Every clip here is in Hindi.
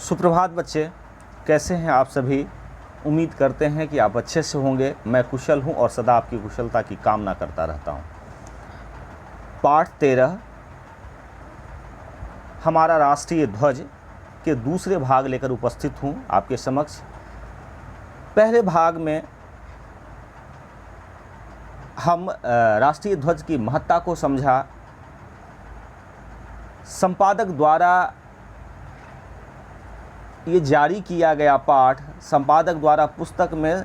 सुप्रभात बच्चे, कैसे हैं आप सभी। उम्मीद करते हैं कि आप अच्छे से होंगे। मैं कुशल हूं और सदा आपकी कुशलता की कामना करता रहता हूं। पाठ 13 हमारा राष्ट्रीय ध्वज के दूसरे भाग लेकर उपस्थित हूं आपके समक्ष। पहले भाग में हम राष्ट्रीय ध्वज की महत्ता को समझा। संपादक द्वारा ये जारी किया गया पाठ, संपादक द्वारा पुस्तक में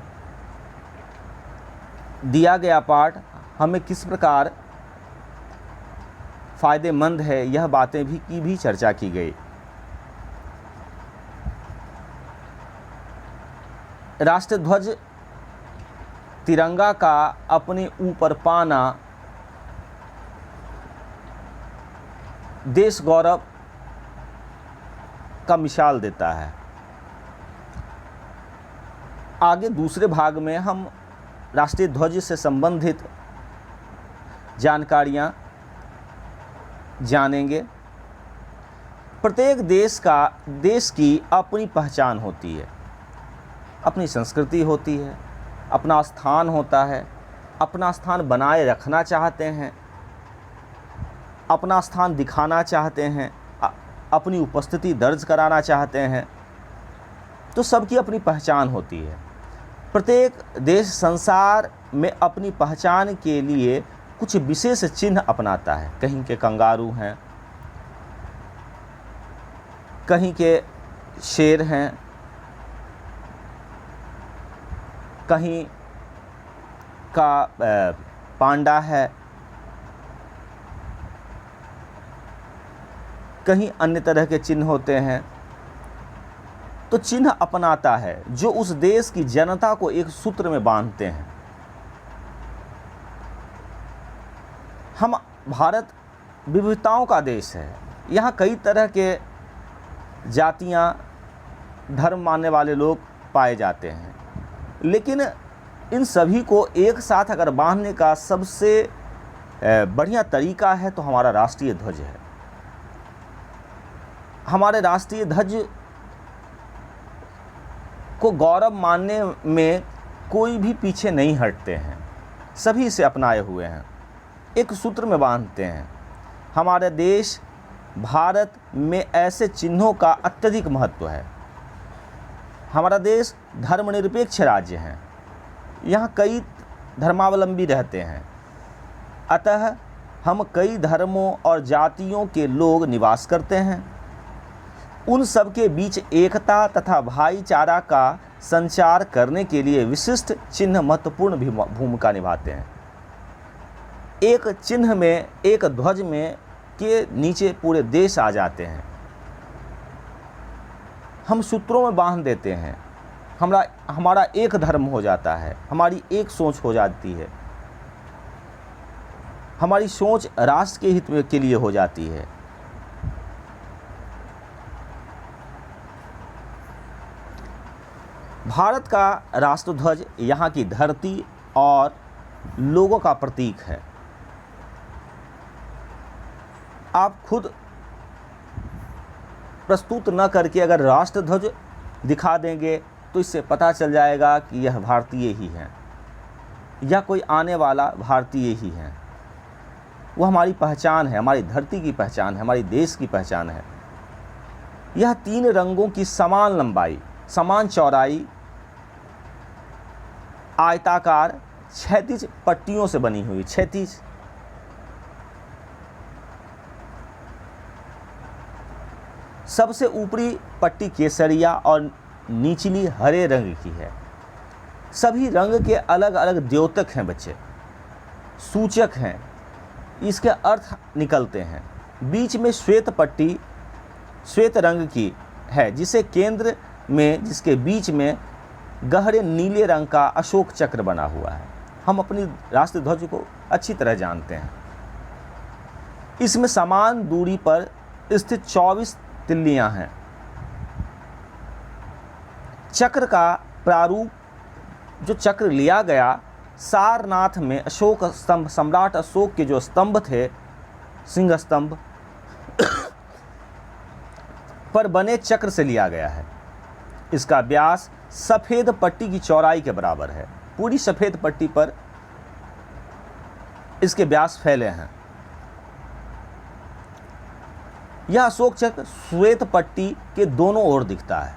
दिया गया पाठ हमें किस प्रकार फ़ायदेमंद है, यह बातें भी चर्चा की गई। राष्ट्रध्वज तिरंगा का अपने ऊपर पाना देश गौरव का मिसाल देता है। आगे दूसरे भाग में हम राष्ट्रीय ध्वज से संबंधित जानकारियां जानेंगे। प्रत्येक देश की अपनी पहचान होती है, अपनी संस्कृति होती है, अपना स्थान होता है। अपना स्थान बनाए रखना चाहते हैं, अपना स्थान दिखाना चाहते हैं, अपनी उपस्थिति दर्ज कराना चाहते हैं, तो सबकी अपनी पहचान होती है। प्रत्येक देश संसार में अपनी पहचान के लिए कुछ विशेष चिन्ह अपनाता है। कहीं के कंगारू हैं, कहीं के शेर हैं, कहीं का पांडा है, कहीं अन्य तरह के चिन्ह होते हैं। तो चिन्ह अपनाता है जो उस देश की जनता को एक सूत्र में बांधते हैं। हम भारत विविधताओं का देश है। यहाँ कई तरह के जातियाँ, धर्म मानने वाले लोग पाए जाते हैं, लेकिन इन सभी को एक साथ अगर बांधने का सबसे बढ़िया तरीका है तो हमारा राष्ट्रीय ध्वज है। हमारे राष्ट्रीय ध्वज को गौरव मानने में कोई भी पीछे नहीं हटते हैं, सभी इसे अपनाए हुए हैं, एक सूत्र में बांधते हैं। हमारे देश भारत में ऐसे चिन्हों का अत्यधिक महत्व है। हमारा देश धर्मनिरपेक्ष राज्य है। यहाँ कई धर्मावलंबी रहते हैं, अतः हम कई धर्मों और जातियों के लोग निवास करते हैं। उन सब के बीच एकता तथा भाईचारा का संचार करने के लिए विशिष्ट चिन्ह महत्वपूर्ण भूमिका निभाते हैं। एक चिन्ह में, एक ध्वज में के नीचे पूरे देश आ जाते हैं। हम सूत्रों में बांध देते हैं। हमारा एक धर्म हो जाता है, हमारी एक सोच हो जाती है, हमारी सोच राष्ट्र के हित के लिए हो जाती है। भारत का राष्ट्रध्वज यहाँ की धरती और लोगों का प्रतीक है। आप खुद प्रस्तुत न करके अगर राष्ट्रध्वज दिखा देंगे तो इससे पता चल जाएगा कि यह भारतीय ही है या कोई आने वाला भारतीय ही है। वह हमारी पहचान है, हमारी धरती की पहचान है, हमारी देश की पहचान है। यह 3 रंगों की समान लंबाई, समान चौड़ाई, आयताकार क्षैतिज पट्टियों से बनी हुई, क्षैतिज सबसे ऊपरी पट्टी केसरिया और निचली हरे रंग की है। सभी रंग के अलग अलग द्योतक हैं बच्चे, सूचक हैं, इसके अर्थ निकलते हैं। बीच में श्वेत पट्टी श्वेत रंग की है, जिसे केंद्र में, जिसके बीच में गहरे नीले रंग का अशोक चक्र बना हुआ है। हम अपनी राष्ट्रीय ध्वज को अच्छी तरह जानते हैं। इसमें समान दूरी पर स्थित 24 तिल्लियां हैं। चक्र का प्रारूप, जो चक्र लिया गया, सारनाथ में अशोक स्तंभ, सम्राट अशोक के जो स्तंभ थे, सिंह स्तंभ, पर बने चक्र से लिया गया है। इसका व्यास सफ़ेद पट्टी की चौड़ाई के बराबर है। पूरी सफ़ेद पट्टी पर इसके व्यास फैले हैं। यह अशोक चक्र श्वेत पट्टी के दोनों ओर दिखता है।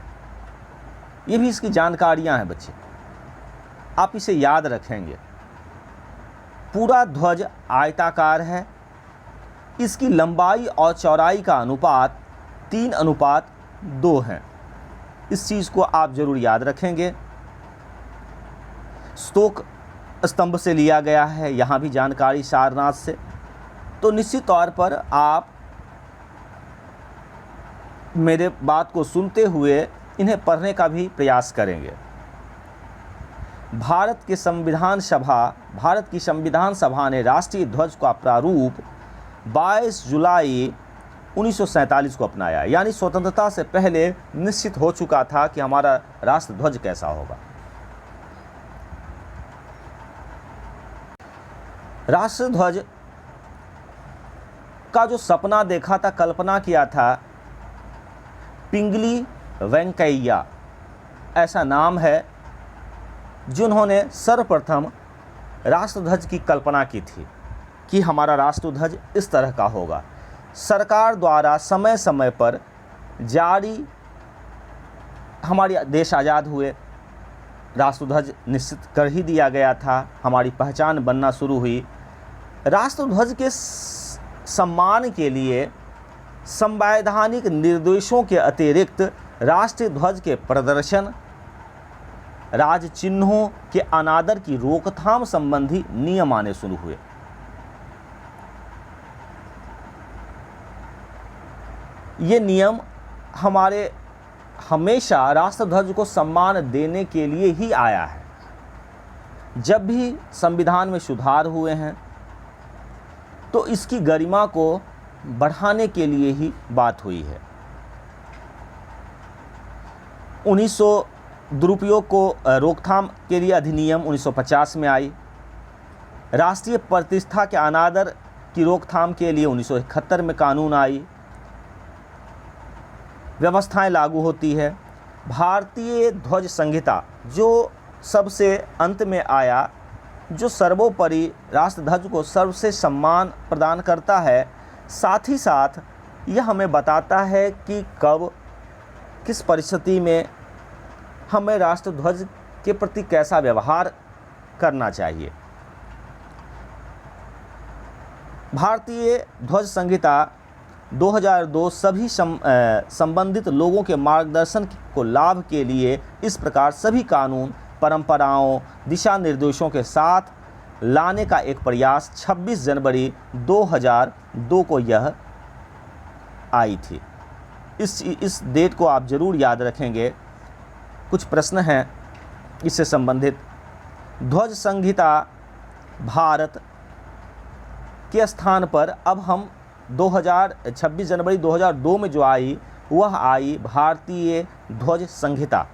ये भी इसकी जानकारियां हैं बच्चे, आप इसे याद रखेंगे। पूरा ध्वज आयताकार है। इसकी लंबाई और चौड़ाई का अनुपात 3:2 है। इस चीज़ को आप जरूर याद रखेंगे। स्तूप स्तंभ से लिया गया है, यहाँ भी जानकारी सारनाथ से। तो निश्चित तौर पर आप मेरे बात को सुनते हुए इन्हें पढ़ने का भी प्रयास करेंगे। भारत की संविधान सभा ने राष्ट्रीय ध्वज का प्रारूप 22 जुलाई 1947 को अपनाया। यानी स्वतंत्रता से पहले निश्चित हो चुका था कि हमारा राष्ट्र ध्वज कैसा होगा। राष्ट्र ध्वज का जो सपना देखा था, कल्पना किया था, पिंगली वेंकैया ऐसा नाम है, जिन्होंने सर्वप्रथम राष्ट्रध्वज की कल्पना की थी कि हमारा राष्ट्रध्वज इस तरह का होगा। सरकार द्वारा समय समय पर जारी, हमारे देश आज़ाद हुए, राष्ट्रध्वज निश्चित कर ही दिया गया था, हमारी पहचान बनना शुरू हुई। राष्ट्रध्वज के सम्मान के लिए संवैधानिक निर्देशों के अतिरिक्त राष्ट्रीय ध्वज के प्रदर्शन, राज चिन्हों के अनादर की रोकथाम संबंधी नियम आने शुरू हुए। ये नियम हमारे हमेशा राष्ट्रध्वज को सम्मान देने के लिए ही आया है। जब भी संविधान में सुधार हुए हैं तो इसकी गरिमा को बढ़ाने के लिए ही बात हुई है। 1900 दुरुपयोग को रोकथाम के लिए अधिनियम 1950 में आई। राष्ट्रीय प्रतिष्ठा के अनादर की रोकथाम के लिए 1971 में कानून आई, व्यवस्थाएं लागू होती है। भारतीय ध्वज संहिता जो सबसे अंत में आया, जो सर्वोपरि राष्ट्रध्वज को सर्वश्रेष्ठ सम्मान प्रदान करता है, साथ ही साथ यह हमें बताता है कि कब किस परिस्थिति में हमें राष्ट्रध्वज के प्रति कैसा व्यवहार करना चाहिए। भारतीय ध्वज संहिता 2002 सभी संबंधित लोगों के मार्गदर्शन को लाभ के लिए इस प्रकार सभी कानून, परंपराओं, दिशा निर्देशों के साथ लाने का एक प्रयास 26 जनवरी 2002 को यह आई थी। इस डेट को आप ज़रूर याद रखेंगे। कुछ प्रश्न हैं इससे संबंधित। ध्वज संहिता भारत के स्थान पर अब हम 26 जनवरी 2002 में जो आई, वह आई भारतीय ध्वज संहिता।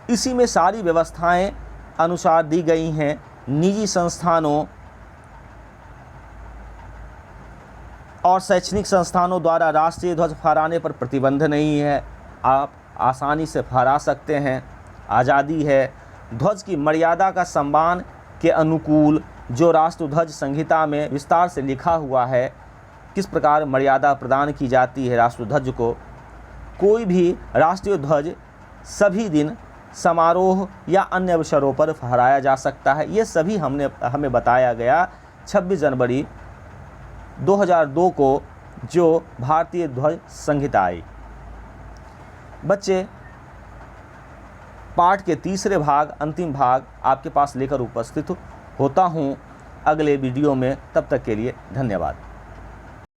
इसी में सारी व्यवस्थाएं अनुसार दी गई हैं। निजी संस्थानों और शैक्षणिक संस्थानों द्वारा राष्ट्रीय ध्वज फहराने पर प्रतिबंध नहीं है। आप आसानी से फहरा सकते हैं, आज़ादी है। ध्वज की मर्यादा का सम्मान के अनुकूल जो राष्ट्रध्वज संहिता में विस्तार से लिखा हुआ है, किस प्रकार मर्यादा प्रदान की जाती है राष्ट्रध्वज को। कोई भी राष्ट्रीय ध्वज सभी दिन समारोह या अन्य अवसरों पर फहराया जा सकता है। ये सभी हमें बताया गया 26 जनवरी 2002 को जो भारतीय ध्वज संहिता आई। बच्चे, पाठ के तीसरे भाग, अंतिम भाग आपके पास लेकर उपस्थित होता हूँ अगले वीडियो में। तब तक के लिए धन्यवाद।